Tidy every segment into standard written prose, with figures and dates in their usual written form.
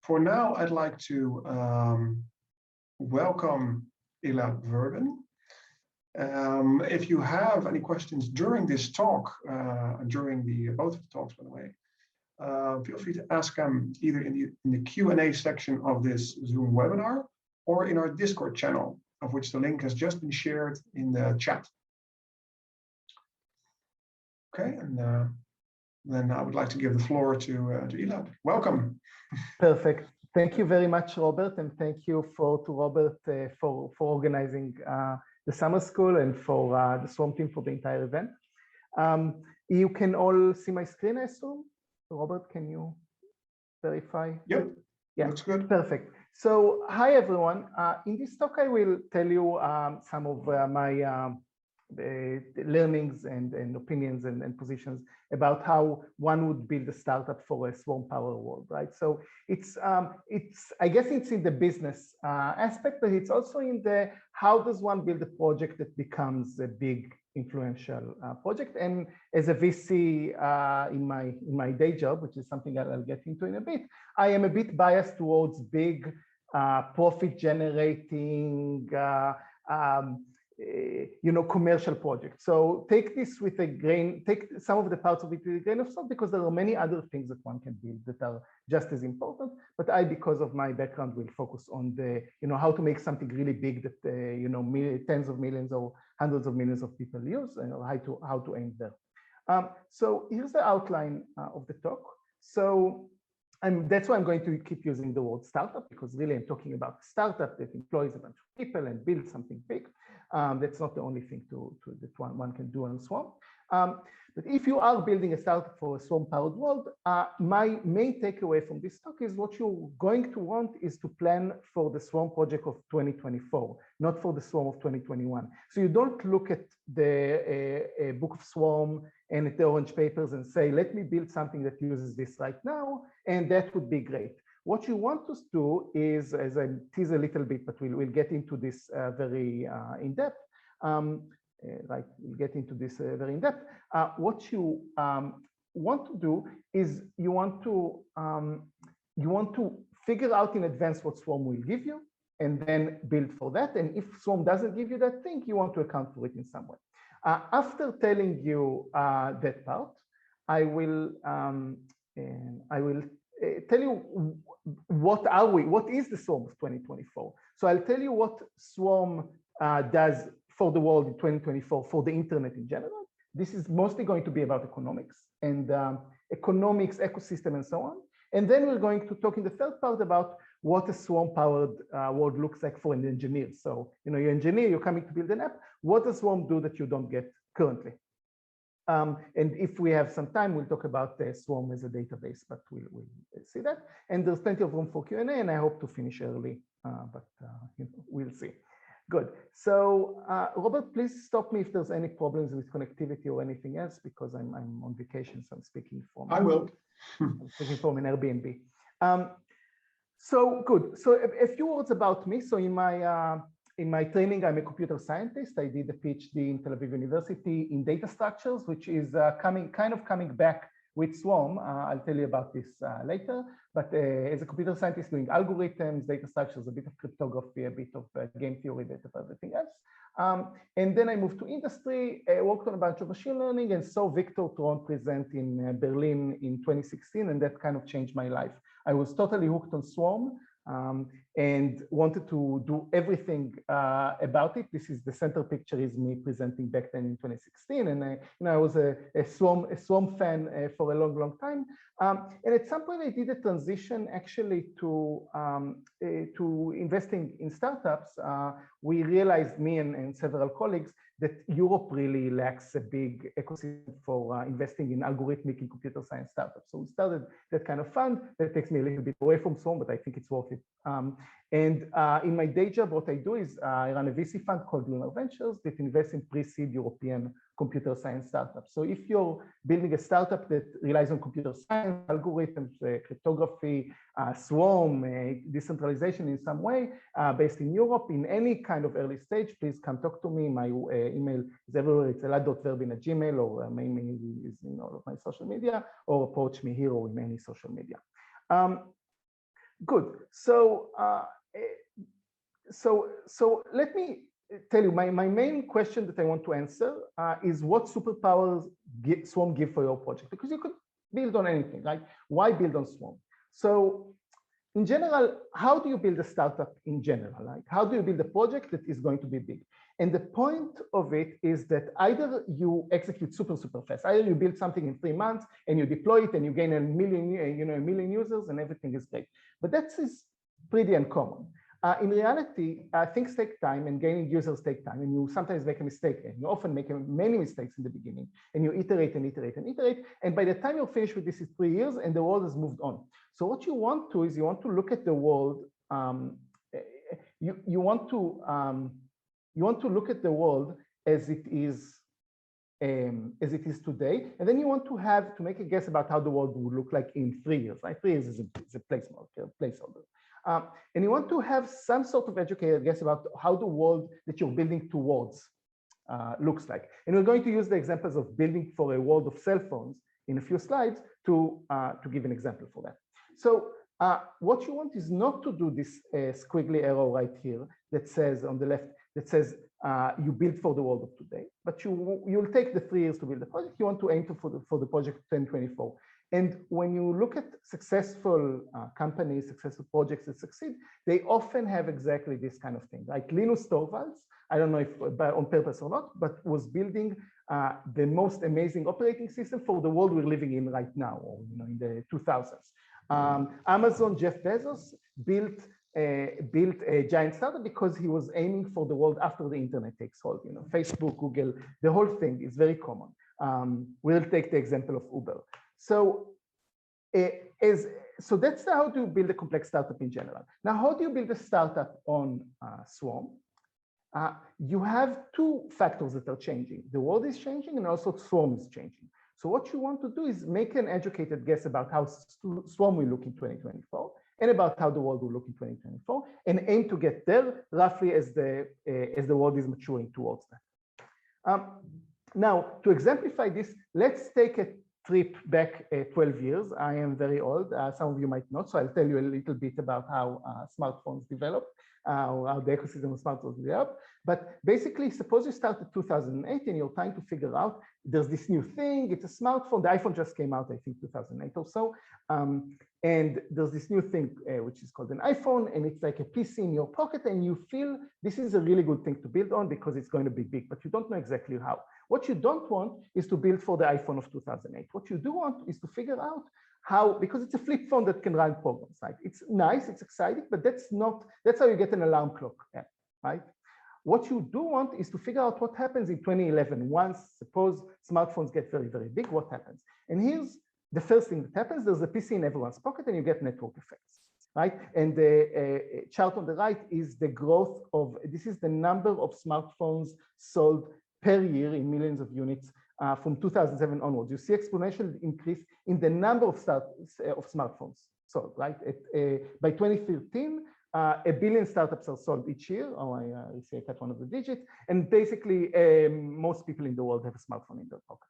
for now, I'd like to welcome Elad Verbin. If you have any questions during this talk, during both of the talks, by the way, feel free to ask them either in the Q&A section of this Zoom webinar or in our Discord channel, of which the link has just been shared in the chat. Okay, and then I would like to give the floor to Elad. Welcome. Perfect. Thank you very much, Robert, and thank you to Robert for organizing the summer school and for the Swarm team for the entire event. You can all see my screen, I assume. Robert, can you verify? Yep. Yeah, that's good. Perfect. So, hi everyone. In this talk, I will tell you some of my learnings and opinions and positions about how one would build a startup for a swarm power world, right? So it's I guess it's in the business aspect, but it's also in the how does one build a project that becomes a big influential project. And as a VC in my day job, which is something I'll get into in a bit, I am a bit biased towards big profit generating commercial projects. So take this with a grain, take some of the parts of it with a grain of salt, because there are many other things that one can build that are just as important. But I, because of my background, will focus on the, how to make something really big that, tens of millions or hundreds of millions of people use, and how to aim there. So here's the outline of the talk. So that's why I'm going to keep using the word startup, because really I'm talking about a startup that employs a bunch of people and builds something big. That's not the only thing that one can do on Swarm. But if you are building a startup for a Swarm-powered world, my main takeaway from this talk is what you're going to want is to plan for the Swarm project of 2024, not for the Swarm of 2021. So you don't look at the book of Swarm and at the orange papers and say, let me build something that uses this right now, and that would be great. What you want to do is, as I tease a little bit, but we'll get into this very in depth. Right, we'll get into this very in depth. What you want to do is you want to figure out in advance what Swarm will give you, and then build for that. And if Swarm doesn't give you that thing, you want to account for it in some way. After telling you that part, I will tell you what is the Swarm of 2024. So I'll tell you what Swarm does for the world in 2024 for the internet in general. This is mostly going to be about economics and economics, ecosystem, and so on. And then we're going to talk in the third part about what a Swarm-powered world looks like for an engineer. So, you're an engineer, you're coming to build an app. What does Swarm do that you don't get currently? And if we have some time, we'll talk about Swarm as a database, but we'll see that. And there's plenty of room for Q&A, and I hope to finish early, but we'll see. Good. So, Robert, please stop me if there's any problems with connectivity or anything else, because I'm on vacation, so I'm speaking from. I will. I'm speaking from an Airbnb. So good. So a few words about me. So in my training, I'm a computer scientist. I did a PhD in Tel Aviv University in data structures, which is coming back with Swarm. I'll tell you about this later. But as a computer scientist doing algorithms, data structures, a bit of cryptography, a bit of game theory, bit of everything else. And then I moved to industry, worked on a bunch of machine learning, and saw Victor Tron present in Berlin in 2016, and that kind of changed my life. I was totally hooked on Swarm. And wanted to do everything about it. This is the center picture is me presenting back then in 2016, and I was a Swarm fan for a long time. And at some point, I did a transition actually to investing in startups. We realized, me and several colleagues, that Europe really lacks a big ecosystem for investing in algorithmic and computer science startups. So we started that kind of fund. That takes me a little bit away from Swarm, but I think it's worth it. And in my day job, what I do is I run a VC fund called Lunar Ventures that invests in pre-seed European computer science startups. So if you're building a startup that relies on computer science, algorithms, cryptography, Swarm, decentralization in some way, based in Europe, in any kind of early stage, please come talk to me. My email is everywhere. It's elad.verbin@gmail, or my email is in all of my social media, or approach me here or in any social media. Good. So, so let me tell you, my main question that I want to answer is what superpowers Swarm give for your project? Because you could build on anything, right? Why build on Swarm? So in general, how do you build a startup in general? Like, how do you build a project that is going to be big? And the point of it is that either you execute super fast, either you build something in 3 months and you deploy it and you gain a million users and everything is great. But that is pretty uncommon. In reality, things take time and gaining users take time, and you sometimes make a mistake, and you often make many mistakes in the beginning, and you iterate and iterate and iterate, and by the time you're finished with this is 3 years and the world has moved on. So what you want to is you want to look at the world, you want to look at the world as it is today, and then you want to make a guess about how the world would look like in 3 years. Right? 3 years is a placeholder. And you want to have some sort of educated guess about how the world that you're building towards looks like. And we're going to use the examples of building for a world of cell phones in a few slides to give an example for that. So what you want is not to do this squiggly arrow right here that says on the left, that says you build for the world of today, but you'll take the 3 years to build the project. You want to aim for the project 2024. And when you look at successful companies, successful projects that succeed, they often have exactly this kind of thing. Like Linus Torvalds, I don't know if on purpose or not, but was building the most amazing operating system for the world we're living in right now, or in the 2000s. Amazon, Jeff Bezos built a giant startup because he was aiming for the world after the internet takes hold. Facebook, Google, the whole thing is very common. We'll take the example of Uber. So, so that's how to build a complex startup in general. Now, how do you build a startup on Swarm? You have 2 factors that are changing. The world is changing and also Swarm is changing. So what you want to do is make an educated guess about how Swarm will look in 2024 and about how the world will look in 2024 and aim to get there roughly as the world is maturing towards that. Now, to exemplify this, let's take a trip back 12 years. I am very old. Some of you might not, so I'll tell you a little bit about how smartphones developed, or how the ecosystem of smartphones developed. But basically, suppose you start in 2008 and you're trying to figure out, there's this new thing, it's a smartphone. The iPhone just came out, I think, 2008 or so. And there's this new thing, which is called an iPhone, and it's like a PC in your pocket, and you feel this is a really good thing to build on because it's going to be big, but you don't know exactly how. What you don't want is to build for the iPhone of 2008. What you do want is to figure out how, because it's a flip phone that can run programs, right? It's nice, it's exciting, but that's how you get an alarm clock app, right? What you do want is to figure out what happens in 2011. Once, suppose smartphones get very, very big, what happens? And here's the first thing that happens. There's a PC in everyone's pocket and you get network effects, right? And the chart on the right is the growth of, this is the number of smartphones sold per year in millions of units from 2007 onwards. You see exponential increase in the number of smartphones sold, right? By 2013, 1 billion startups are sold each year. Oh, I say that's one of the digits. And basically, most people in the world have a smartphone in their pocket,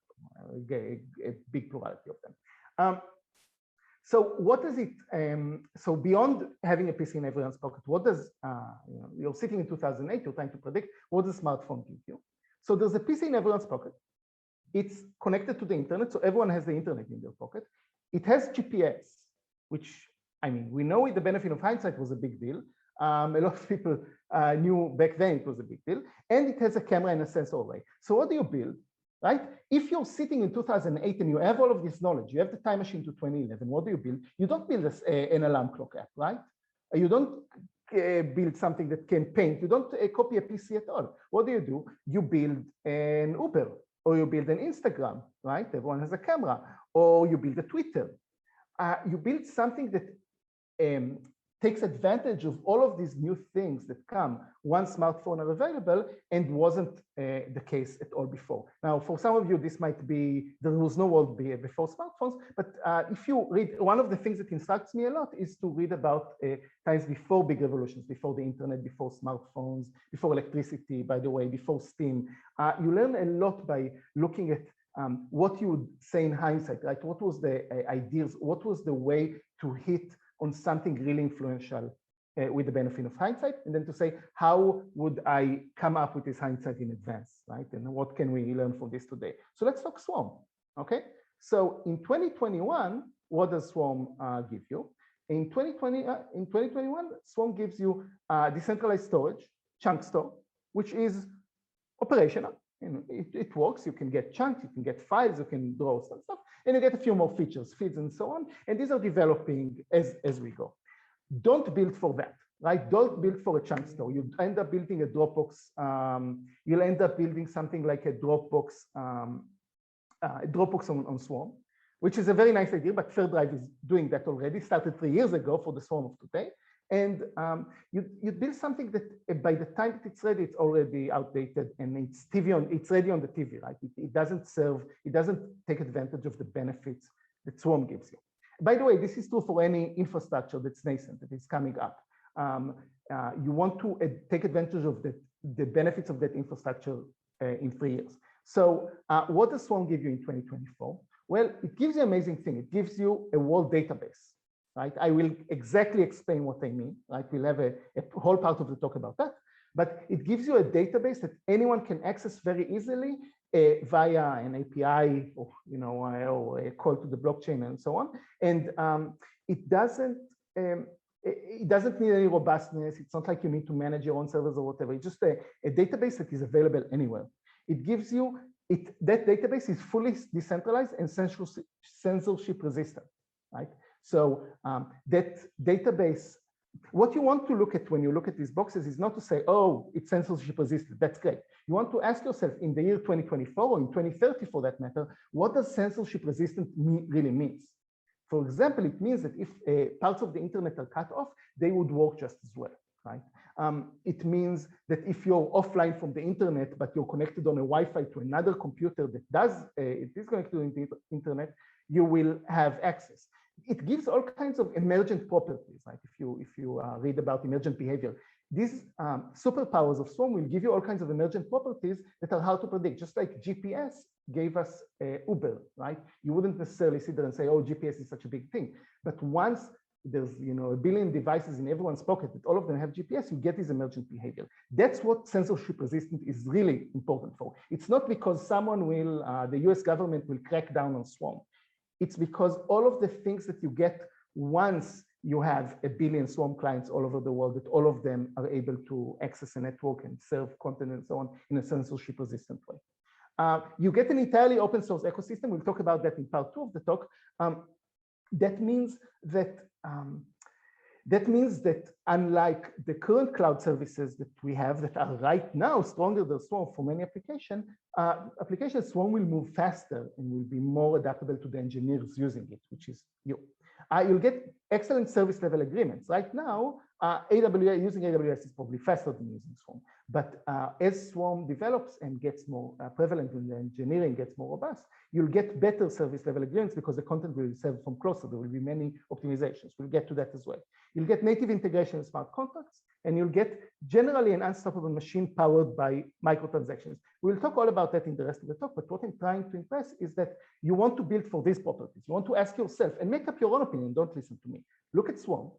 a big plurality of them. So what does it, so beyond having a PC in everyone's pocket, what does, you're sitting in 2008, you're trying to predict what does a smartphone give you? So there's a PC in everyone's pocket. It's connected to the internet, so everyone has the internet in their pocket. It has GPS, which, I mean, we know the benefit of hindsight was a big deal. A lot of people knew back then it was a big deal. And it has a camera and a sensor array. So what do you build, right? If you're sitting in 2008 and you have all of this knowledge, you have the time machine to 2011, what do you build? You don't build an alarm clock app, right? You don't build something that can paint. You don't copy a PC at all. What do? You build an Uber, or you build an Instagram, right? Everyone has a camera, or you build a Twitter. You build something that takes advantage of all of these new things that come once smartphones are available and wasn't the case at all before. Now, for some of you, this might be, there was no world before smartphones, but if you read, one of the things that instructs me a lot is to read about times before big revolutions, before the internet, before smartphones, before electricity, by the way, before steam. You learn a lot by looking at what you would say in hindsight, right? What was the ideas? What was the way to hit on something really influential with the benefit of hindsight, and then to say, how would I come up with this hindsight in advance, right? And what can we learn from this today? So let's talk Swarm, okay? So in 2021, what does Swarm give you? In 2021, Swarm gives you decentralized storage, chunk store, which is operational. You know, it works. You can get chunks, you can get files, you can draw some stuff, and you get a few more features, feeds, and so on. And these are developing as we go. Don't build for that, right? Don't build for a chunk store. You end up building a Dropbox. You'll end up building something like a Dropbox, on Swarm, which is a very nice idea. But FairDrive is doing that already. Started 3 years ago for the Swarm of today. And you build something that by the time that it's ready, it's already outdated, and it's ready on the TV, right? It doesn't serve, it doesn't take advantage of the benefits that Swarm gives you. By the way, this is true for any infrastructure that's nascent, that is coming up. You want to take advantage of the benefits of that infrastructure in 3 years. So what does Swarm give you in 2024? Well, it gives you an amazing thing. It gives you a world database. Right? I will exactly explain what I mean. Right? We'll have a whole part of the talk about that. But it gives you a database that anyone can access very easily via an API, or or a call to the blockchain and so on. And it doesn't need any robustness. It's not like you need to manage your own servers or whatever. It's just a database that is available anywhere. It gives you that database is fully decentralized and censorship resistant, right? So that database, what you want to look at when you look at these boxes is not to say, oh, it's censorship resistant. That's great. You want to ask yourself in the year 2024 or in 2030 for that matter, what does censorship resistant really means? For example, it means that if parts of the internet are cut off, they would work just as well, right? It means that if you're offline from the internet, but you're connected on a Wi-Fi to another computer that it is connected to the internet, you will have access. It gives all kinds of emergent properties, right? If you read about emergent behavior, these superpowers of Swarm will give you all kinds of emergent properties that are hard to predict. Just like GPS gave us Uber, right? You wouldn't necessarily sit there and say, oh, GPS is such a big thing. But once there's a billion devices in everyone's pocket that all of them have GPS, you get this emergent behavior. That's what censorship resistant is really important for. It's not because someone will, the US government will crack down on Swarm. It's because all of the things that you get once you have a billion Swarm clients all over the world, that all of them are able to access a network and serve content and so on in a censorship resistant way. You get an entirely open source ecosystem. We'll talk about that in part 2 of the talk. That means that unlike the current cloud services that we have that are right now stronger than Swarm for many applications, Swarm will move faster and will be more adaptable to the engineers using it, which is you. You'll get excellent service level agreements. Right now, using AWS is probably faster than using Swarm. But as Swarm develops and gets more prevalent and the engineering gets more robust, you'll get better service level agreements because the content will be served from closer. There will be many optimizations. We'll get to that as well. You'll get native integration with smart contracts, and you'll get generally an unstoppable machine powered by microtransactions. We'll talk all about that in the rest of the talk, but what I'm trying to impress is that you want to build for these properties. You want to ask yourself and make up your own opinion. Don't listen to me. Look at Swarm.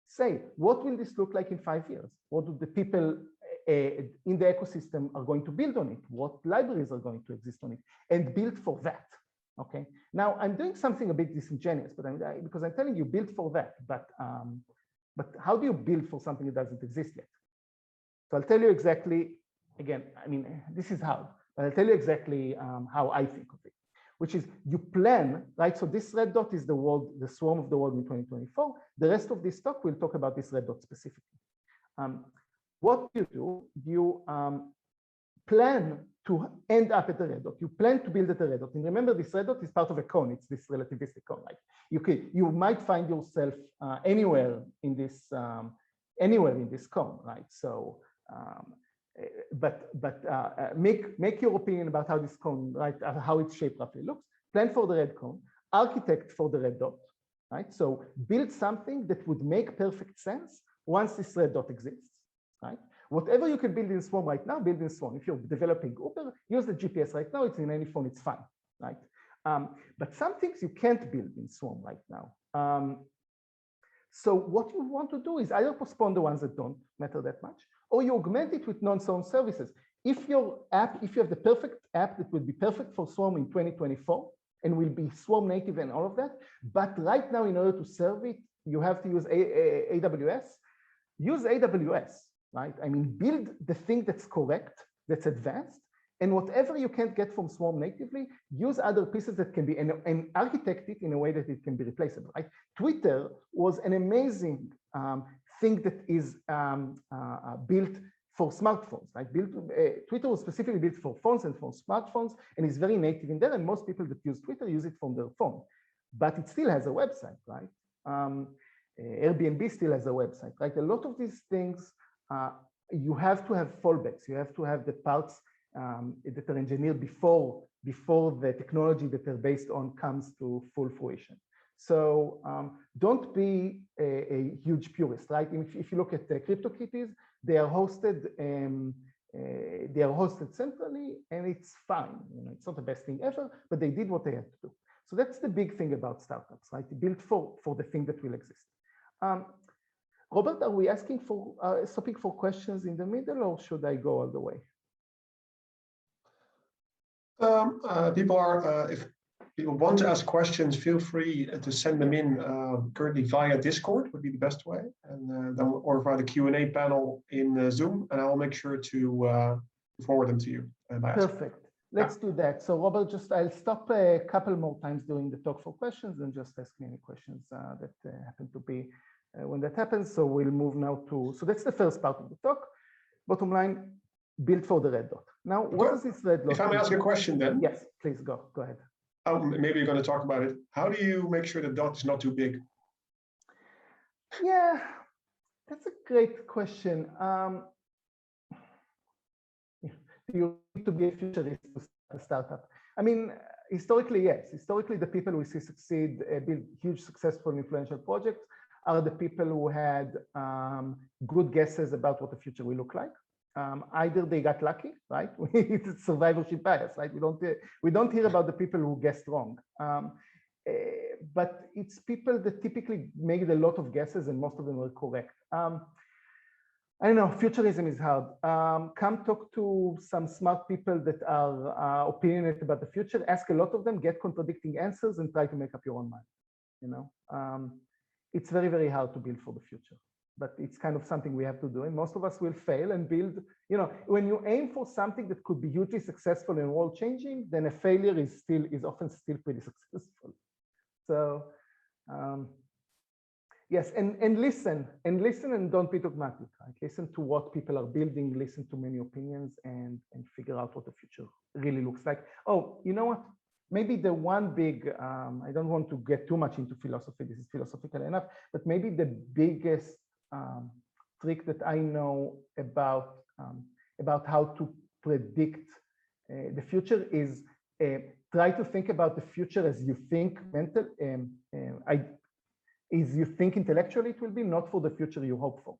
Say, what will this look like in 5 years? What do the people in the ecosystem are going to build on it? What libraries are going to exist on it? And build for that. Okay. Now I'm doing something a bit disingenuous, but because I'm telling you build for that. But how do you build for something that doesn't exist yet? So I'll tell you exactly. Again, I mean, this is how. But I'll tell you exactly how I think of it, which is you plan, right? So this red dot is the world, the Swarm of the world in 2024. The rest of this talk, we'll talk about this red dot specifically. What you do, you plan to end up at the red dot. You plan to build at the red dot. And remember, this red dot is part of a cone. It's this relativistic cone. Like you might find yourself anywhere in this cone, right? So, make your opinion about how this cone, right, how its shape roughly looks. Plan for the red cone. Architect for the red dot, right? So build something that would make perfect sense once this red dot exists. Right? Whatever you can build in Swarm right now, build in Swarm. If you're developing Uber, use the GPS right now. It's in any phone, it's fine, right? But some things you can't build in Swarm right now. So what you want to do is either postpone the ones that don't matter that much, or you augment it with non-Swarm services. If your app, if you have the perfect app that will be perfect for Swarm in 2024 and will be Swarm native and all of that, but right now in order to serve it, you have to use AWS, use AWS, right? I mean, build the thing that's correct, that's advanced, and whatever you can't get from Swarm natively, use other pieces that can be, and architect it in a way that it can be replaceable, right? Twitter was an amazing thing that is built for smartphones, right? Twitter was specifically built for phones and for smartphones, and is very native in there, and most people that use Twitter use it from their phone. But it still has a website, right? Airbnb still has a website, right? A lot of these things, you have to have fallbacks. You have to have the parts that are engineered before the technology that they're based on comes to full fruition. So don't be a huge purist, right? If you look at CryptoKitties, they are hosted centrally, and it's fine. You know, it's not the best thing ever, but they did what they had to do. So that's the big thing about startups, right? Built for the thing that will exist. Robert, are we asking for stopping for questions in the middle, or should I go all the way? People are, if people want to ask questions, feel free to send them in currently via Discord would be the best way, and then or via the Q&A panel in Zoom, and I'll make sure to forward them to you. Perfect. Let's do that. So Robert, I'll stop a couple more times during the talk for questions, and just ask me any questions that happen to be when that happens. So we'll move now to, so that's the first part of the talk. Bottom line, built for the red dot. Now, what is this red dot? If I may ask a question then? Yes, please go ahead. Maybe you're going to talk about it. How do you make sure the dot is not too big? Yeah, that's a great question. You need to be a futurist to start a startup. I mean, historically, yes. Historically, the people we see succeed, build huge, successful, influential projects are the people who had good guesses about what the future will look like. Either they got lucky, right? It's survivorship bias, right? We don't hear about the people who guessed wrong. But it's people that typically made a lot of guesses, and most of them were correct. I don't know, futurism is hard. Come talk to some smart people that are opinionated about the future, ask a lot of them, get contradicting answers, and try to make up your own mind. You know, it's very, very hard to build for the future, but it's kind of something we have to do. And most of us will fail and build, you know, when you aim for something that could be hugely successful and world changing, then a failure is often still pretty successful. So, yes, and listen and don't be dogmatic, right? Listen to what people are building, listen to many opinions, and figure out what the future really looks like. Oh, you know what? Maybe the one big, I don't want to get too much into philosophy, this is philosophical enough, but maybe the biggest trick that I know about how to predict the future is try to think about the future as you think you think intellectually it will be, not for the future you hope for.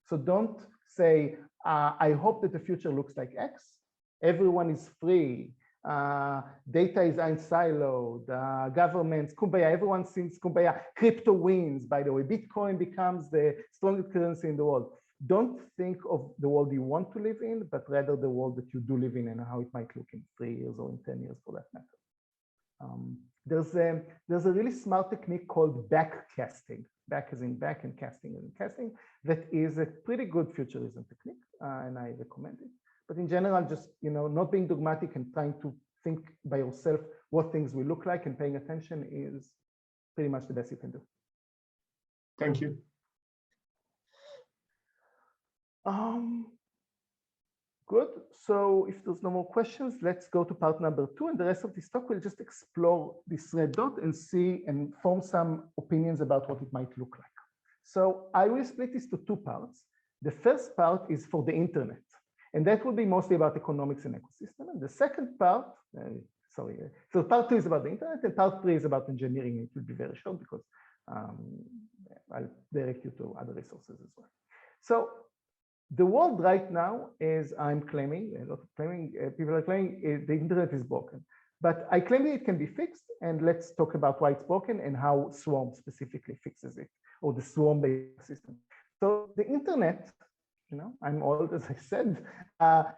So don't say, I hope that the future looks like X. Everyone is free. Data is unsiloed. Governments, kumbaya, everyone sings kumbaya. Crypto wins, by the way. Bitcoin becomes the strongest currency in the world. Don't think of the world you want to live in, but rather the world that you do live in and how it might look in 3 years or in 10 years for that matter. There's a really smart technique called backcasting. Back as in back and casting as in casting. That is a pretty good futurism technique, and I recommend it. But in general, just, you know, not being dogmatic and trying to think by yourself what things will look like and paying attention is pretty much the best you can do. Thank you. Good. So if there's no more questions, let's go to part number 2. And the rest of this talk will just explore this red dot and see and form some opinions about what it might look like. So I will split this to 2 parts. The first part is for the internet, and that will be mostly about economics and ecosystem. And the second part, so part 2 is about the internet, and part 3 is about engineering. It will be very short because I'll direct you to other resources as well. So the world right now is, I'm claiming, people are claiming the internet is broken. But I claim that it can be fixed, and let's talk about why it's broken and how Swarm specifically fixes it, or the Swarm-based system. So the internet, I'm old, as I said,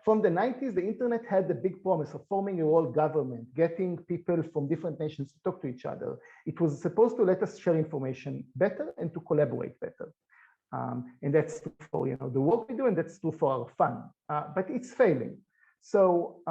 from the 90s, the internet had the big promise of forming a world government, getting people from different nations to talk to each other. It was supposed to let us share information better and to collaborate better. And that's true for the work we do, and that's true for our fun, but it's failing. So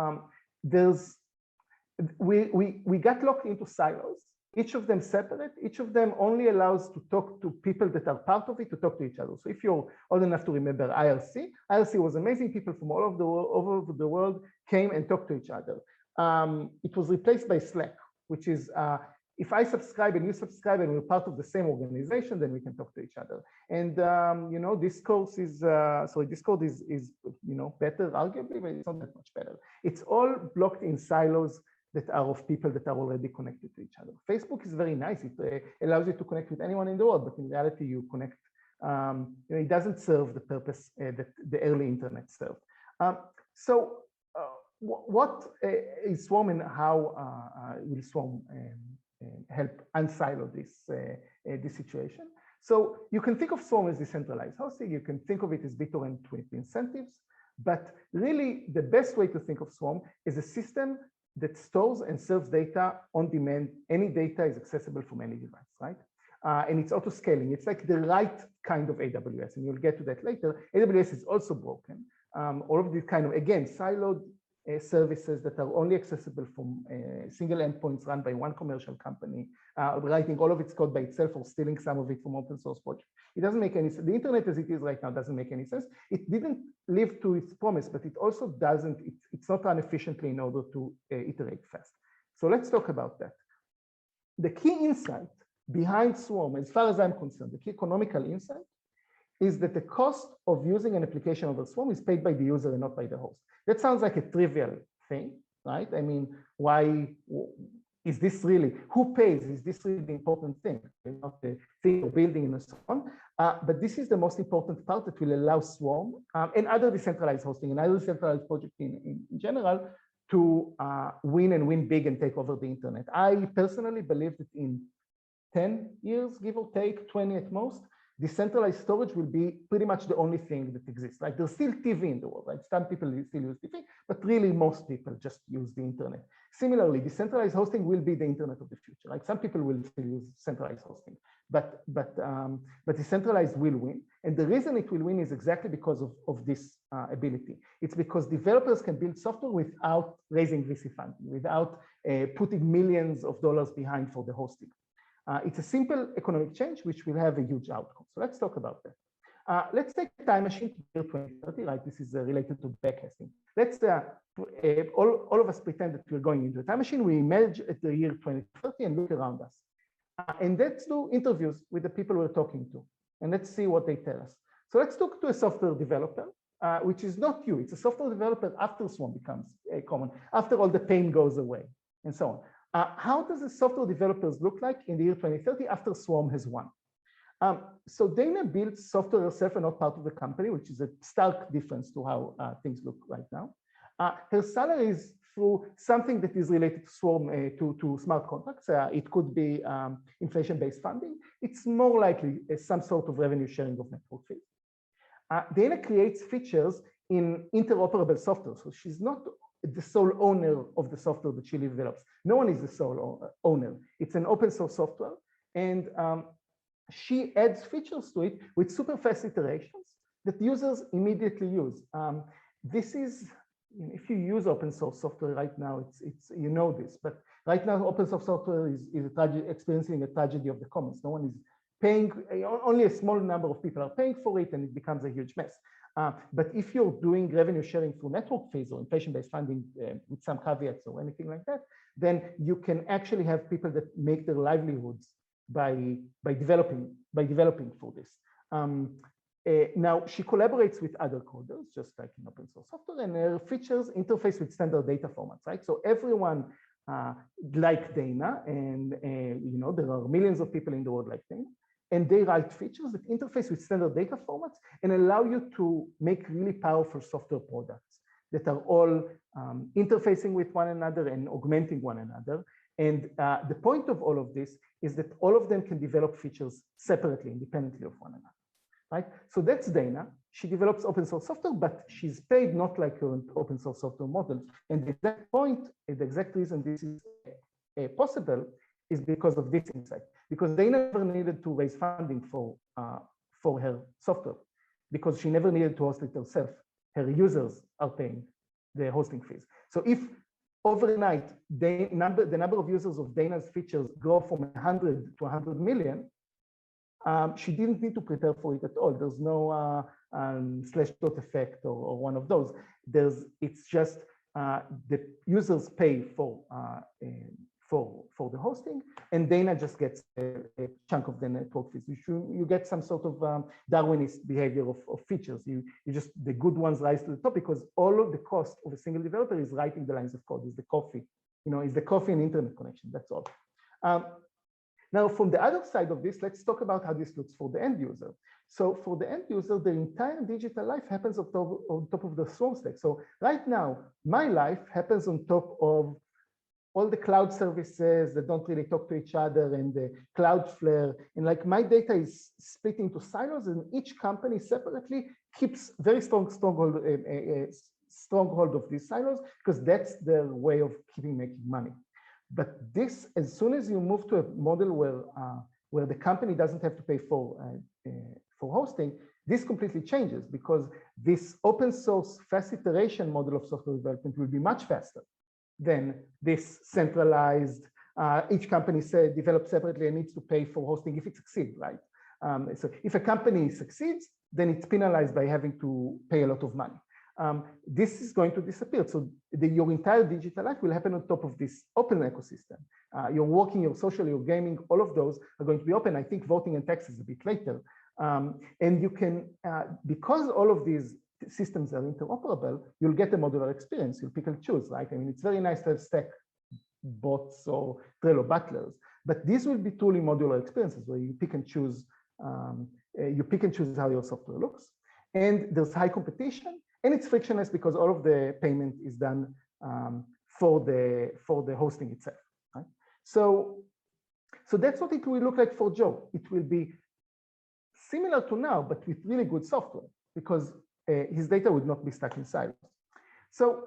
we got locked into silos, each of them separate, each of them only allows to talk to people that are part of it, to talk to each other. So if you're old enough to remember IRC was amazing. People from all over the world came and talked to each other. It was replaced by Slack, which is, if I subscribe and you subscribe and we're part of the same organization, then we can talk to each other. And Discord is better, arguably, but it's not that much better. It's all blocked in silos that are of people that are already connected to each other. Facebook is very nice. It allows you to connect with anyone in the world, but in reality, you connect. It doesn't serve the purpose that the early internet served. What is Swarm, and how will Swarm help unsilo this situation? So you can think of Swarm as decentralized hosting. You can think of it as BitTorrent with incentives, but really the best way to think of Swarm is a system that stores and serves data on demand. Any data is accessible from any device, right? And it's auto-scaling. It's like the right kind of AWS, and you'll get to that later. AWS is also broken. All of these kind of, again, siloed services that are only accessible from single endpoints run by one commercial company, writing all of its code by itself or stealing some of it from open source projects. It doesn't make any sense. The internet as it is right now doesn't make any sense. It didn't live to its promise, but it also doesn't, it's not run efficiently in order to iterate fast. So let's talk about that. The key insight behind Swarm, as far as I'm concerned, the key economical insight is that the cost of using an application over Swarm is paid by the user and not by the host. That sounds like a trivial thing, right? I mean, why is this really, who pays? Is this really the important thing? Not the thing of building and so on. But this is the most important part that will allow Swarm and other decentralized hosting and other decentralized projects in general to win and win big and take over the internet. I personally believe that in 10 years, give or take, 20 at most, decentralized storage will be pretty much the only thing that exists. Like there's still TV in the world, right? Some people still use TV, but really most people just use the internet. Similarly, decentralized hosting will be the internet of the future. Like some people will still use centralized hosting, but decentralized will win. And the reason it will win is exactly because of this ability. It's because developers can build software without raising VC funding, without putting millions of dollars behind for the hosting. It's a simple economic change, which will have a huge outcome. So let's talk about that. Let's take a time machine to year 2030, right? This is related to backhasting. Let's, all of us pretend that we're going into a time machine. We emerge at the year 2030 and look around us. And let's do interviews with the people we're talking to. And let's see what they tell us. So let's talk to a software developer, which is not you. It's a software developer after Swarm becomes common, after all the pain goes away, and so on. How does the software developers look like in the year 2030 after Swarm has won? So Dana built software herself and not part of the company, which is a stark difference to how things look right now. Her salary is through something that is related to Swarm, to smart contracts. It could be inflation-based funding. It's more likely some sort of revenue sharing of network fees. Dana creates features in interoperable software. So she's not the sole owner of the software that she develops. No one is the sole owner. It's an open source software, and she adds features to it with super fast iterations that users immediately use. This is, if you use open source software right now, it's you know this, but right now open source software is experiencing a tragedy of the commons. No one is paying, only a small number of people are paying for it, and it becomes a huge mess. But if you're doing revenue sharing through network fees or inflation-based funding with some caveats or anything like that, then you can actually have people that make their livelihoods by developing for this. Now she collaborates with other coders, just like in open source software, and her features interface with standard data formats, right? So everyone like Dana, and there are millions of people in the world like Dana, and they write features that interface with standard data formats and allow you to make really powerful software products. that are all interfacing with one another and augmenting one another. And the point of all of this is that all of them can develop features separately, independently of one another, right? So that's Dana. She develops open source software, but she's paid not like current open source software models. And the exact point, the exact reason this is possible is because of this insight. Because Dana never needed to raise funding for her software, because she never needed to host it herself. Her users are paying the hosting fees. So if overnight the number of users of Dana's features grow from 100 to 100 million, she didn't need to prepare for it at all. There's no slash dot effect or one of those. It's just the users pay for the hosting, and Dana just gets a chunk of the network fees. You get some sort of Darwinist behavior of features. The good ones rise to the top, because all of the cost of a single developer is writing the lines of code, is the coffee, is the coffee and internet connection. That's all. Now, from the other side of this, let's talk about how this looks for the end user. So for the end user, the entire digital life happens on top of the Swarm stack. So right now, my life happens on top of all the cloud services that don't really talk to each other, and the Cloudflare, and like my data is split into silos, and each company separately keeps very stronghold of these silos, because that's their way of making money. But this, as soon as you move to a model where the company doesn't have to pay for hosting, this completely changes, because this open source fast iteration model of software development will be much faster than this centralized, each company develops separately and needs to pay for hosting if it succeeds, right? So if a company succeeds, then it's penalized by having to pay a lot of money. This is going to disappear. So your entire digital life will happen on top of this open ecosystem. Your working, your social, your gaming, all of those are going to be open. I think voting and taxes a bit later. And you can, because all of these systems are interoperable, you'll get a modular experience. You'll pick and choose, right? I mean, it's very nice to have stack bots or Trello butlers, but these will be truly modular experiences where you pick and choose. You pick and choose how your software looks, and there's high competition, and it's frictionless because all of the payment is done for the hosting itself. Right? So that's what it will look like for Joe. It will be similar to now, but with really good software, because his data would not be stuck in silos. So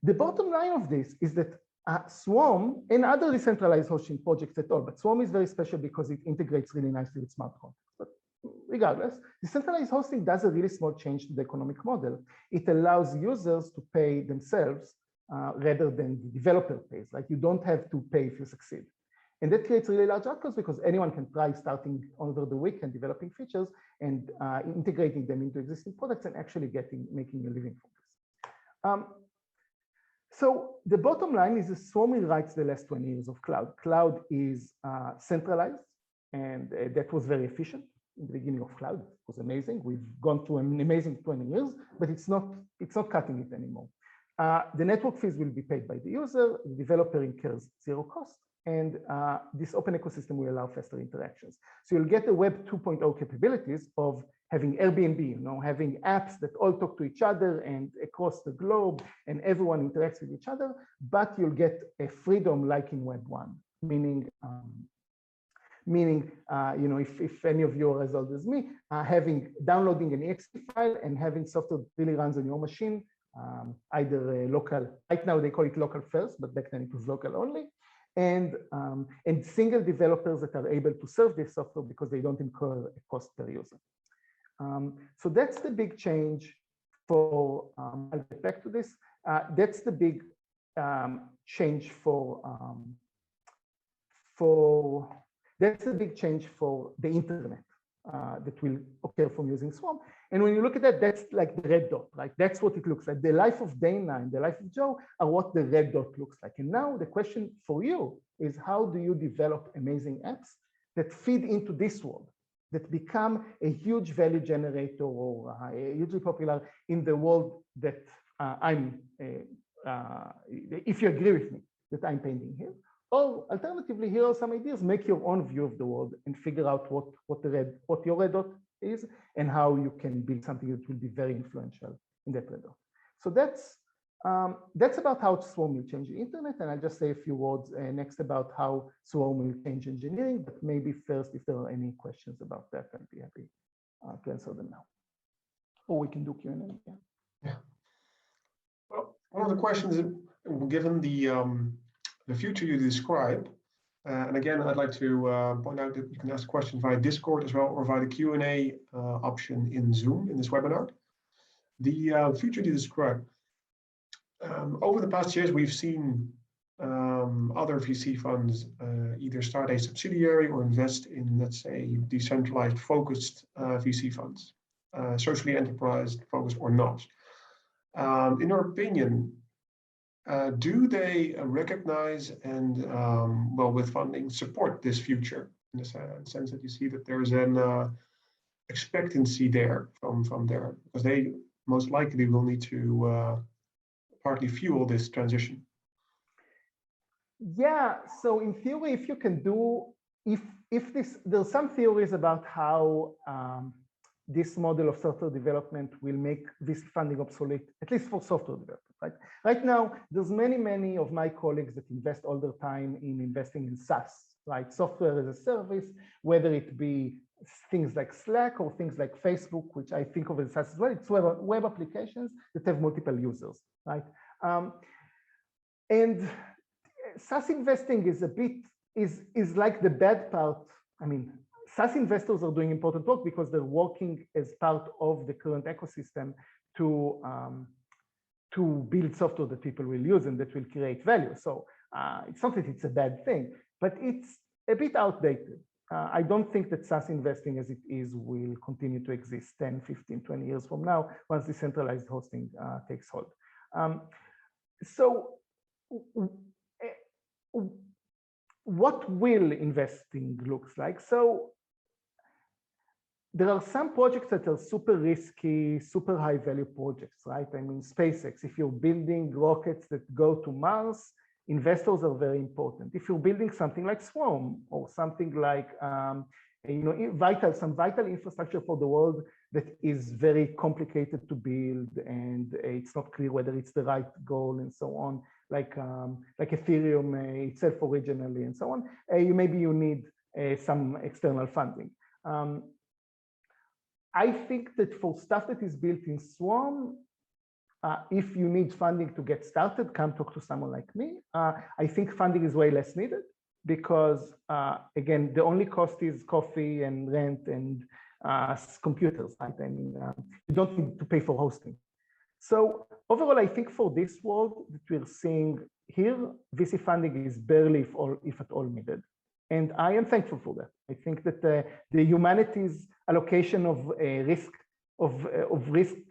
the bottom line of this is that Swarm and other decentralized hosting projects at all, but Swarm is very special because it integrates really nicely with smart contracts. But regardless, decentralized hosting does a really small change to the economic model. It allows users to pay themselves rather than the developer pays. Like, you don't have to pay if you succeed. And that creates really large outcomes, because anyone can try starting over the weekend developing features and integrating them into existing products and actually making a living from this. So the bottom line is that Swarm rewrites the last 20 years of cloud. Cloud is centralized, and that was very efficient in the beginning of cloud. It was amazing. We've gone through an amazing 20 years, but it's not cutting it anymore. The network fees will be paid by the user. The developer incurs zero cost. And this open ecosystem will allow faster interactions. So you'll get the Web 2.0 capabilities of having Airbnb, having apps that all talk to each other and across the globe, and everyone interacts with each other, but you'll get a freedom like in Web 1, meaning if any of you are as old as me, downloading an exe file and having software that really runs on your machine, either local, right now they call it local first, but back then it was local only. And single developers that are able to serve this software because they don't incur a cost per user. So that's the big change for, I'll get back to this. That's the big change that's the big change for the internet that will occur from using Swarm. And when you look at that, that's like the red dot, right? That's what it looks like. The life of Dana and the life of Joe are what the red dot looks like. And now the question for you is, how do you develop amazing apps that feed into this world, that become a huge value generator or hugely popular in the world that if you agree with me, that I'm painting here? Or alternatively, here are some ideas. Make your own view of the world and figure out what your red dot is and how you can build something that will be very influential in that red dot. So that's That's about how Swarm will change the internet, and I'll just say a few words next about how Swarm will change engineering, but maybe first, if there are any questions about that, I'd be happy to answer them now. Or we can do Q&A again. Yeah. Well, one of the questions, given the future you describe, and again, I'd like to point out that you can ask questions via Discord as well, or via the Q&A option in Zoom in this webinar. The future you describe, over the past years, we've seen other VC funds either start a subsidiary or invest in, let's say, decentralized focused VC funds, socially enterprise focused or not. In your opinion, do they recognize and, well, with funding, support this future in the sense that you see that there is an expectancy there from there, because they most likely will need to partly fuel this transition? Yeah, so in theory, if you can do, there's some theories about how this model of software development will make this funding obsolete, at least for software development, right? Right now, there's many of my colleagues that invest all their time in investing in SaaS, right? Software as a service, whether it be things like Slack or things like Facebook, which I think of as SaaS as well. It's web applications that have multiple users, right? And SaaS investing is a bit, is like the bad part. I mean, SaaS investors are doing important work because they're working as part of the current ecosystem to build software that people will use and that will create value. So it's not that it's a bad thing, but it's a bit outdated. I don't think that SaaS investing as it is will continue to exist 10, 15, 20 years from now once decentralized hosting takes hold. So what will investing looks like? So there are some projects that are super risky, super high value projects, right? I mean, SpaceX, if you're building rockets that go to Mars, investors are very important. If you're building something like Swarm or something like, some vital infrastructure for the world that is very complicated to build and it's not clear whether it's the right goal and so on, like Ethereum itself originally and so on, maybe you need some external funding. I think that for stuff that is built in Swarm, if you need funding to get started, come talk to someone like me. I think funding is way less needed because, again, the only cost is coffee and rent and computers, right? I mean, you don't need to pay for hosting. So overall, I think for this world that we're seeing here, VC funding is barely, if at all, needed. And I am thankful for that. I think that the humanities allocation of risk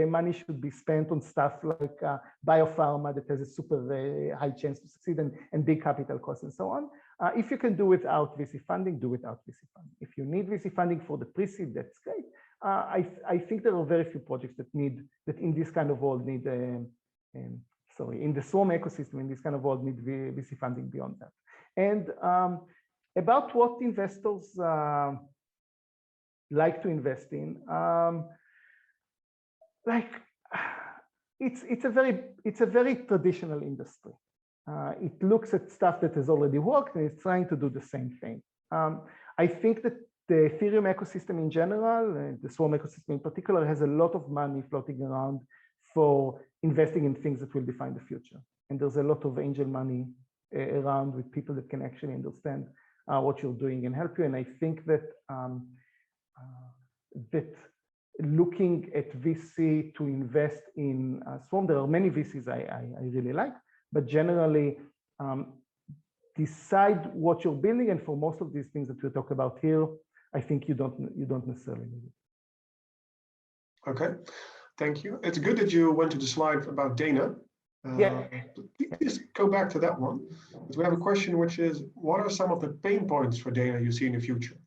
money should be spent on stuff like biopharma that has a super high chance to succeed and big capital costs and so on. If you can do without VC funding, do without VC funding. If you need VC funding for the pre-seed, that's great. I think there are very few projects that in this kind of world need, in the Swarm ecosystem, in this kind of world need VC funding beyond that. And about what investors like to invest in, it's a very traditional industry. It looks at stuff that has already worked and it's trying to do the same thing. I think that the Ethereum ecosystem in general, the Swarm ecosystem in particular, has a lot of money floating around for investing in things that will define the future. And there's a lot of angel money around with people that can actually understand what you're doing and help you. And I think that that looking at VC to invest in Swarm, there are many VCs I really like, but generally decide what you're building. And for most of these things that we talk about here, I think you don't necessarily need it. Okay, thank you. It's good that you went to the slide about Dana. Yeah. Please go back to that one. But we have a question, which is, what are some of the pain points for Dana you see in the future?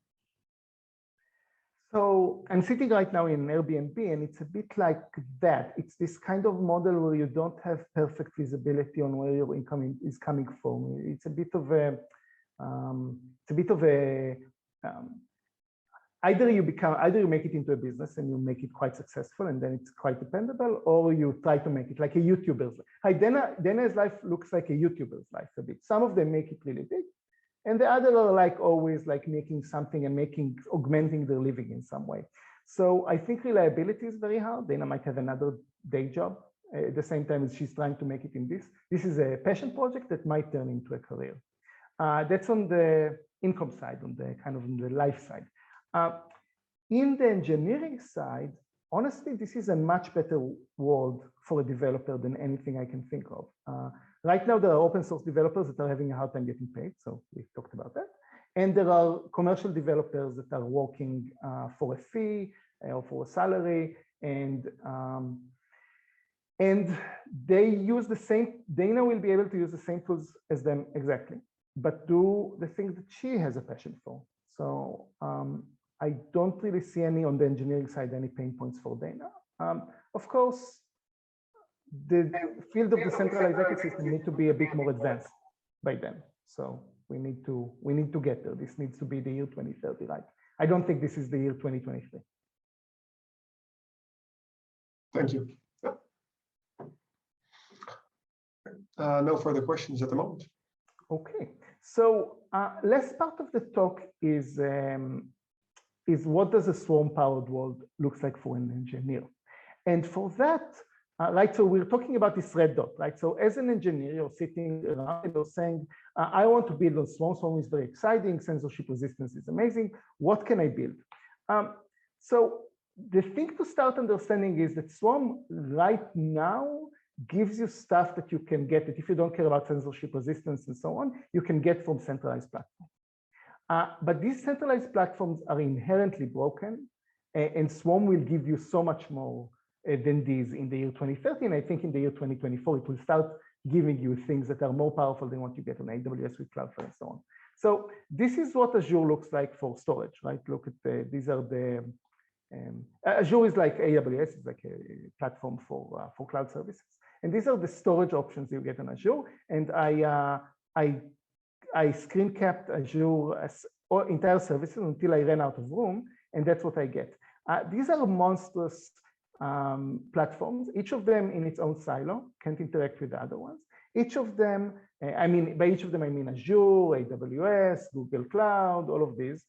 So I'm sitting right now in Airbnb, and it's a bit like that. It's this kind of model where you don't have perfect visibility on where your income is coming from. It's a bit of a, either you make it into a business and you make it quite successful and then it's quite dependable, or you try to make it like a YouTuber's life. Hi, Dana's life looks like a YouTuber's life a bit. Some of them make it really big, and the other are like always like making something and augmenting their living in some way. So I think reliability is very hard. Dana might have another day job at the same time as she's trying to make it in this. This is a passion project that might turn into a career. That's on the income side, on the kind of on the life side. In the engineering side, honestly, this is a much better world for a developer than anything I can think of. Right now, there are open source developers that are having a hard time getting paid. So we talked about that. And there are commercial developers that are working for a fee or for a salary, and they use the same. Dana will be able to use the same tools as them exactly, but do the things that she has a passion for. So I don't really see any on the engineering side any pain points for Dana. Of course, the field of decentralized ecosystem need to be a bit more advanced by then. So we need to get there. This needs to be the year 2030, right? I don't think this is the year 2023. Thank you. No further questions at the moment. Okay, so last part of the talk is what does a swarm-powered world looks like for an engineer? And for that, right, so we're talking about this red dot, right? So as an engineer, you're sitting around and you're saying, I want to build on Swarm. Swarm is very exciting. Censorship resistance is amazing. What can I build? So the thing to start understanding is that Swarm right now gives you stuff that you can get that if you don't care about censorship resistance and so on, you can get from centralized platforms. But these centralized platforms are inherently broken, and Swarm will give you so much more than these in the year 2030. And I think in the year 2024, it will start giving you things that are more powerful than what you get on AWS with Cloudflare and so on. So this is what Azure looks like for storage, right? Look at these are the, Azure is like AWS, is like a platform for cloud services. And these are the storage options you get on Azure. And I screen capped Azure as entire services until I ran out of room, and that's what I get. These are monstrous platforms, each of them in its own silo, can't interact with the other ones. Each of them, I mean, by each of them, I mean Azure, AWS, Google Cloud, all of these.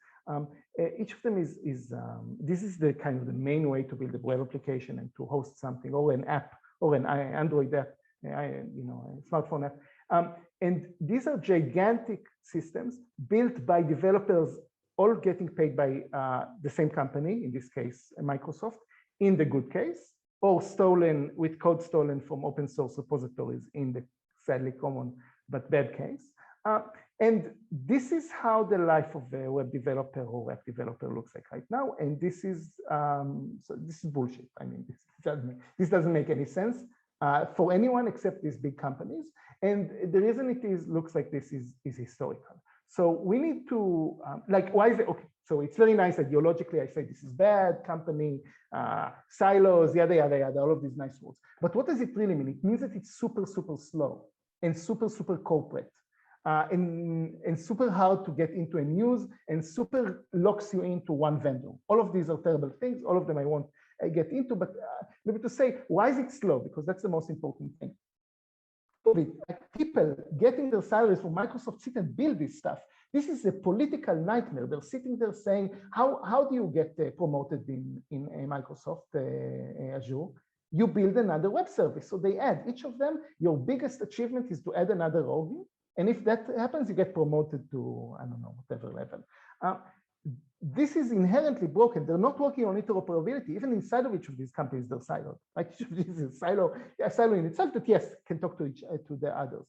Each of them this is the kind of the main way to build a web application and to host something, or an app, or an Android app, a smartphone app. And these are gigantic systems built by developers, all getting paid by the same company, in this case, Microsoft, in the good case, or stolen with code stolen from open source repositories in the sadly common but bad case. And this is how the life of a web developer or app developer looks like right now. And this is so this is bullshit. I mean, this doesn't make any sense for anyone except these big companies. And the reason it looks like this is historical. So we need to like, why is it okay? So it's very nice ideologically. I say this is bad company, silos, yada yada yada, all of these nice words. But what does it really mean? It means that it's super slow and super corporate. And super hard to get into a news, and super locks you into one vendor. All of these are terrible things. All of them I won't get into, but maybe to say, why is it slow? Because that's the most important thing. People getting their salaries from Microsoft sit and build this stuff. This is a political nightmare. They're sitting there saying, how do you get promoted in Microsoft Azure? You build another web service. So they add, each of them, your biggest achievement is to add another org. And if that happens, you get promoted to, I don't know, whatever level. This is inherently broken. They're not working on interoperability. Even inside of each of these companies, they're siloed. Like each of these is a silo in itself that, yes, can talk to the others.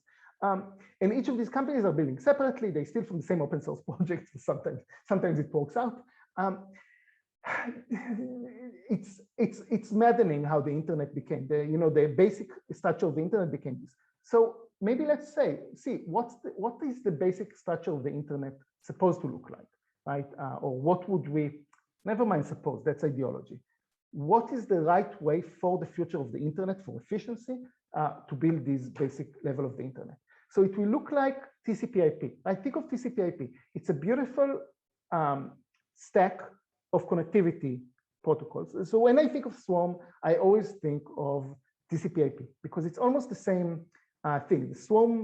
And each of these companies are building separately. They steal from the same open source projects. Sometimes it works out. It's maddening how the internet became, the basic structure of the internet became this. So maybe let's see what is the basic structure of the internet supposed to look like, right? Or what would we, never mind suppose, that's ideology. What is the right way for the future of the internet for efficiency to build this basic level of the internet? So it will look like TCP/IP. I think of TCP/IP. It's a beautiful stack of connectivity protocols. So when I think of Swarm, I always think of TCP/IP because it's almost the same thing. The Swarm,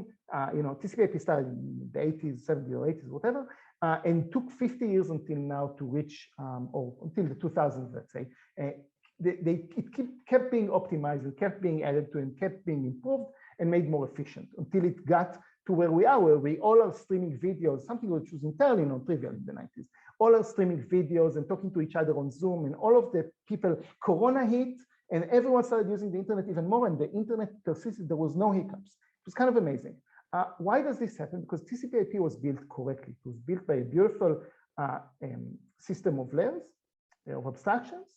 TCP/IP started in the 80s, 70s or 80s, whatever, and took 50 years until now to reach, or until the 2000s, let's say. It kept being optimized and kept being added to and kept being improved and made more efficient until it got to where we are, where we all are streaming videos, something which was entirely non-trivial in the 90s. All are streaming videos and talking to each other on Zoom, and all of the people, Corona hit, and everyone started using the internet even more, and the internet persisted. There was no hiccups. It was kind of amazing. Why does this happen? Because TCP/IP was built correctly. It was built by a beautiful system of layers, of abstractions,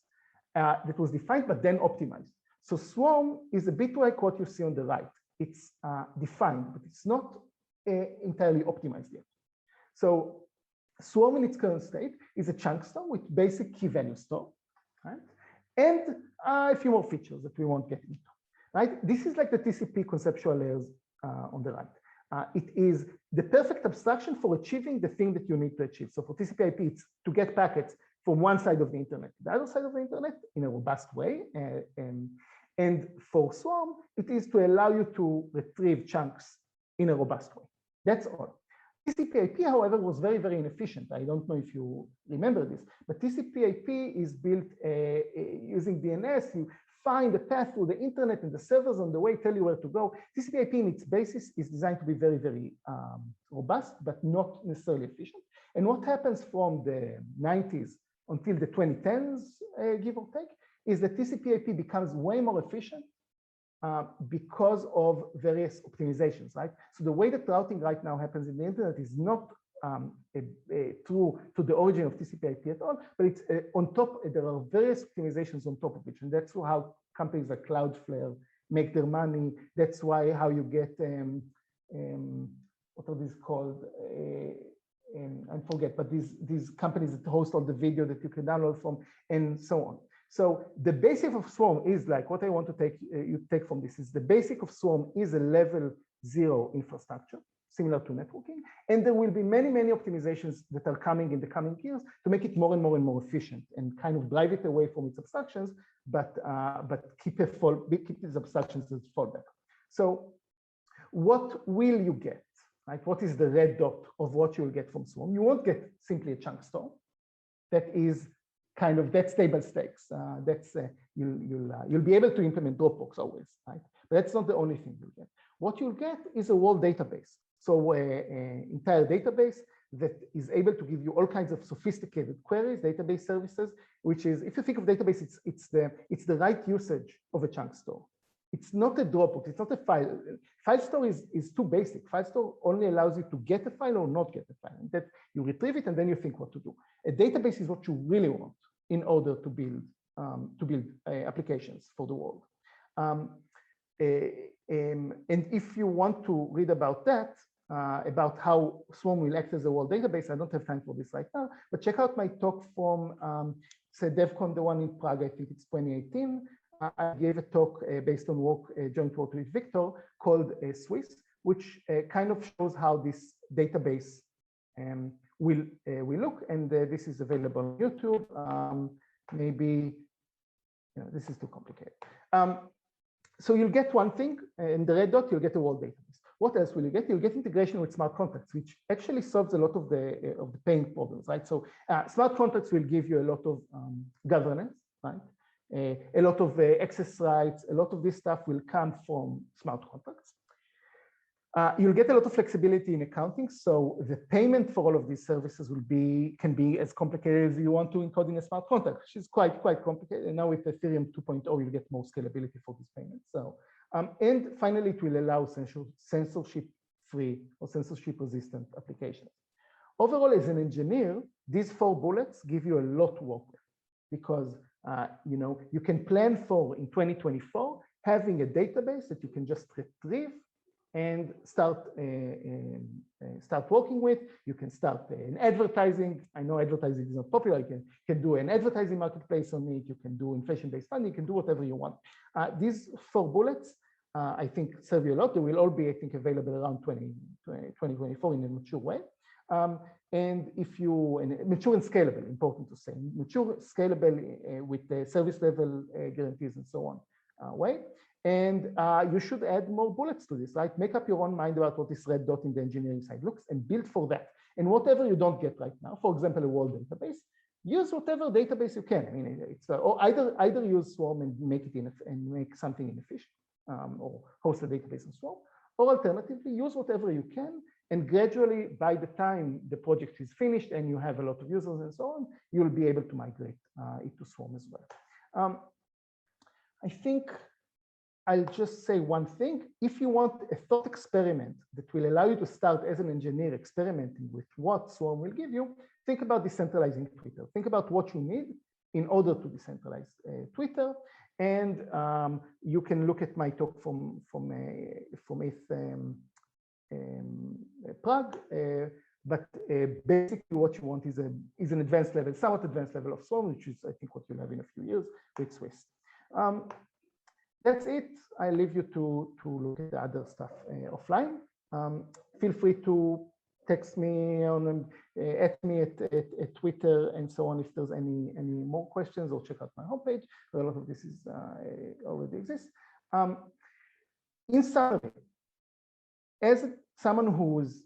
that was defined, but then optimized. So Swarm is a bit like what you see on the right. It's defined, but it's not entirely optimized yet. So Swarm in its current state is a chunk store with basic key value store, right? And a few more features that we won't get into, right? This is like the TCP conceptual layers on the right. It is the perfect abstraction for achieving the thing that you need to achieve. So for TCP/IP, it's to get packets from one side of the internet to the other side of the internet in a robust way. And for Swarm, it is to allow you to retrieve chunks in a robust way. That's all. TCP/IP, however, was very, very inefficient. I don't know if you remember this, but TCP/IP is built using DNS. You find a path through the internet and the servers on the way tell you where to go. TCP/IP in its basis is designed to be very, very robust, but not necessarily efficient. And what happens from the 90s until the 2010s, give or take, is that TCP/IP becomes way more efficient because of various optimizations, right? So the way that routing right now happens in the internet is not true to the origin of TCP/IP at all, but it's on top, there are various optimizations on top of it. And that's how companies like Cloudflare make their money. That's why how you get, what are these called? I forget, but these companies that host all the video that you can download from and so on. So the basic of Swarm is like what I want to take from this is the basic of Swarm is a level 0 infrastructure, similar to networking. And there will be many, many optimizations that are coming in the coming years to make it more and more and more efficient and kind of drive it away from its abstractions, but keep these abstractions as fallback. So what will you get? Right? What is the red dot of what you'll get from Swarm? You won't get simply a chunk store. That is kind of that's table stakes. You'll be able to implement Dropbox always, right? But that's not the only thing you'll get. What you'll get is a whole database. So an entire database that is able to give you all kinds of sophisticated queries, database services, which is, if you think of database, it's the right usage of a chunk store. It's not a Dropbox, it's not a file. File store is too basic. File store only allows you to get a file or not get a file. And that you retrieve it and then you think what to do. A database is what you really want in order to build applications for the world. And if you want to read about that, about how Swarm will act as a world database, I don't have time for this right now, but check out my talk from say DevCon, the one in Prague, I think it's 2018. I gave a talk based on joint work with Victor called Swiss, which kind of shows how this database will look. And this is available on YouTube. Maybe this is too complicated. So you'll get one thing, in the red dot, you'll get a world database. What else will you get? You'll get integration with smart contracts, which actually solves a lot of the pain problems, right? So smart contracts will give you a lot of governance, right? A lot of access rights, a lot of this stuff will come from smart contracts. You'll get a lot of flexibility in accounting. So the payment for all of these services can be as complicated as you want to encode in a smart contract, which is quite complicated. And now with Ethereum 2.0, you'll get more scalability for these payments. So, and finally, it will allow censorship-free or censorship-resistant applications. Overall, as an engineer, these 4 bullets give you a lot to work with because you can plan for in 2024 having a database that you can just retrieve and start working with. You can start an advertising. I know advertising is not popular. You can do an advertising marketplace on it. You can do inflation-based funding. You can do whatever you want. These 4 bullets, I think, serve you a lot. They will all be, I think, available around 2024 in a mature way. And mature and scalable, important to say, mature, scalable with the service level guarantees and so on, way. And you should add more bullets to this, right? Make up your own mind about what this red dot in the engineering side looks and build for that. And whatever you don't get right now, for example, a world database, use whatever database you can. I mean, it's or either use Swarm and make it and make something inefficient, or host a database in Swarm, or alternatively use whatever you can. And gradually, by the time the project is finished and you have a lot of users and so on, you'll be able to migrate it to Swarm as well. I think I'll just say one thing. If you want a thought experiment that will allow you to start as an engineer experimenting with what Swarm will give you, think about decentralizing Twitter. Think about what you need in order to decentralize Twitter. And you can look at my talk from Prague. But basically what you want is an advanced level, somewhat advanced level of Swarm, which is, I think, what you'll have in a few years with Swiss. That's it. I leave you to look at the other stuff offline. Feel free to text me on at me at Twitter and so on if there's any more questions, or check out my homepage where a lot of this is already exists. In summary, as someone who's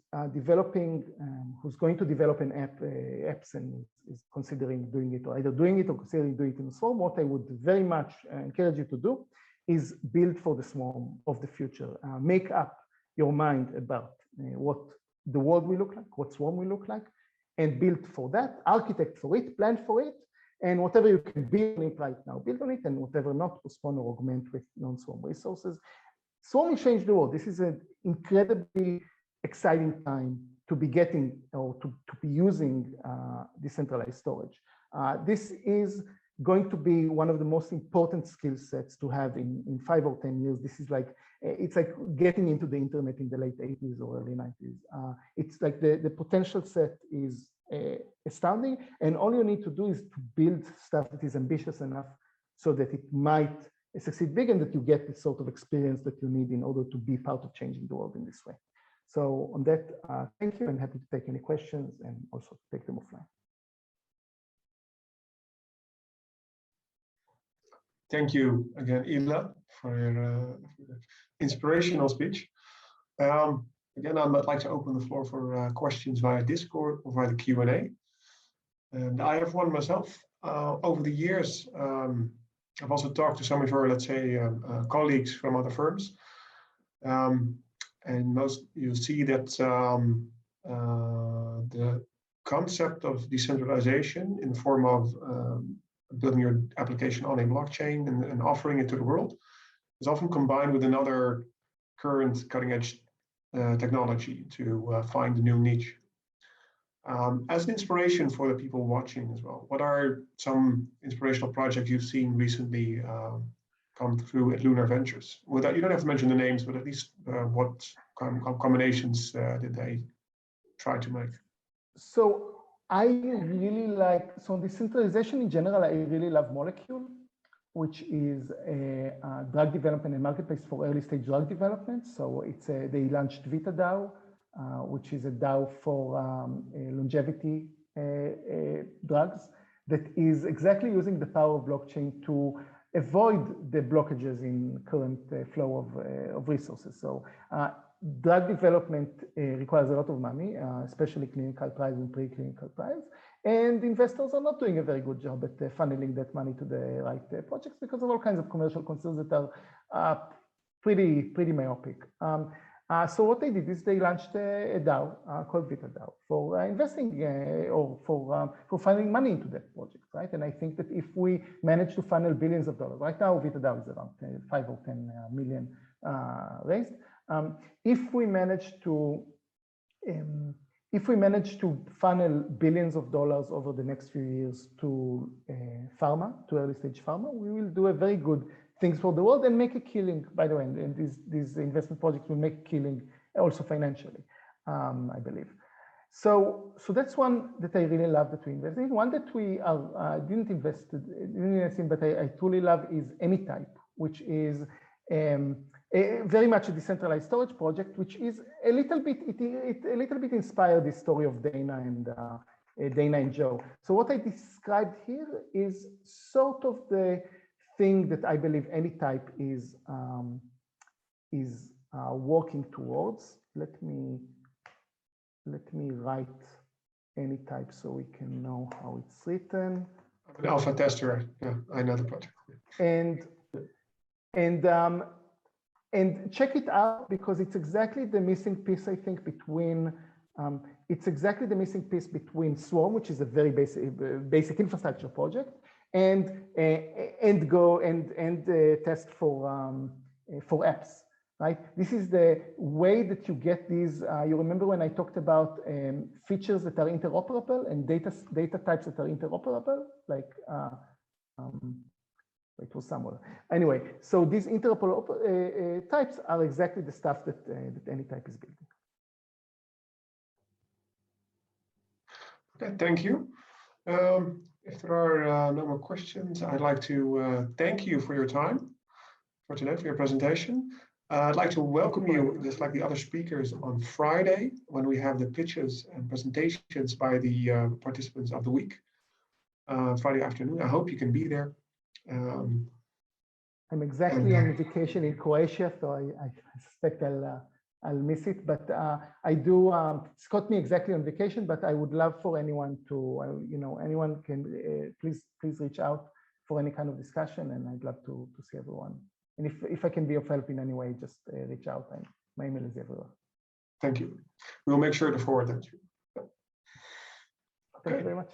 who's going to develop an apps and is considering doing it, or either doing it or considering doing it in Swarm, what I would very much encourage you to do is build for the Swarm of the future. Make up your mind about what the world will look like, what Swarm will look like, and build for that, architect for it, plan for it, and whatever you can build on it right now, build on it, and whatever not, postpone or augment with non-Swarm resources. Swarm will change the world. This is an incredibly exciting time to be getting or to be using decentralized storage. This is going to be one of the most important skill sets to have in 5 or 10 years. This is like, it's like getting into the internet in the late 80s or early 90s. It's like the potential set is astounding, and all you need to do is to build stuff that is ambitious enough so that it might succeed big, and that you get the sort of experience that you need in order to be part of changing the world in this way. So on that, thank you, and happy to take any questions and also take them offline. Thank you again, Elad, for your inspirational speech. Again, I'd like to open the floor for questions via Discord or via the Q&A. And I have one myself. Over the years, I've also talked to some of your, let's say, colleagues from other firms. And you'll see that the concept of decentralization in the form of building your application on a blockchain and offering it to the world is often combined with another current cutting-edge technology to find a new niche. As an inspiration for the people watching as well, what are some inspirational projects you've seen recently come through at Lunar Ventures? Without, you don't have to mention the names, but at least what kind of combinations did they try to make? So I really like, so decentralization in general, I really love Molecule, which is a drug development and marketplace for early stage drug development. So it's they launched VitaDAO, which is a DAO for longevity drugs that is exactly using the power of blockchain to avoid the blockages in current flow of resources. So drug development requires a lot of money, especially clinical trials and preclinical trials. And investors are not doing a very good job at funneling that money to the right projects because of all kinds of commercial concerns that are pretty myopic. So what they did is they launched a DAO called VitaDAO for investing or for funneling money into that project, right? And I think that if we manage to funnel billions of dollars, right now VitaDAO is around 5 or 10 million raised. If we manage to funnel billions of dollars over the next few years to pharma, to early stage pharma, we will do a very good things for the world and make a killing, by the way, and these investment projects will make a killing also financially, I believe. So that's one that I really love that we invest in. One that we didn't invest in, but I truly love is Anytype, which is very much a decentralized storage project, which is a little bit, it a little bit inspired the story of Dana and Joe. So what I described here is sort of the thing that I believe Anytype is working towards. Let me write Anytype so we can know how it's written. I'm an alpha tester. Yeah, I know the project. And check it out, because it's exactly the missing piece, I think, between Swarm, which is a very basic infrastructure project, and Go and test for apps, right? This is the way that you get these. You remember when I talked about features that are interoperable and data types that are interoperable, like it was somewhere. Anyway, so these interoperable types are exactly the stuff that Anytype is building. Okay, thank you. If there are no more questions, I'd like to thank you for your time for today, for your presentation. I'd like to welcome you, just like the other speakers, on Friday, when we have the pitches and presentations by the participants of the week, Friday afternoon. I hope you can be there. I'm exactly on vacation in Croatia, so I suspect I'll miss it. But I do. It's caught me exactly on vacation. But I would love for anyone to, anyone can please reach out for any kind of discussion, and I'd love to see everyone. And if I can be of help in any way, just reach out. My email is everywhere. Thank you. We'll make sure to forward that to you. Thank you very much.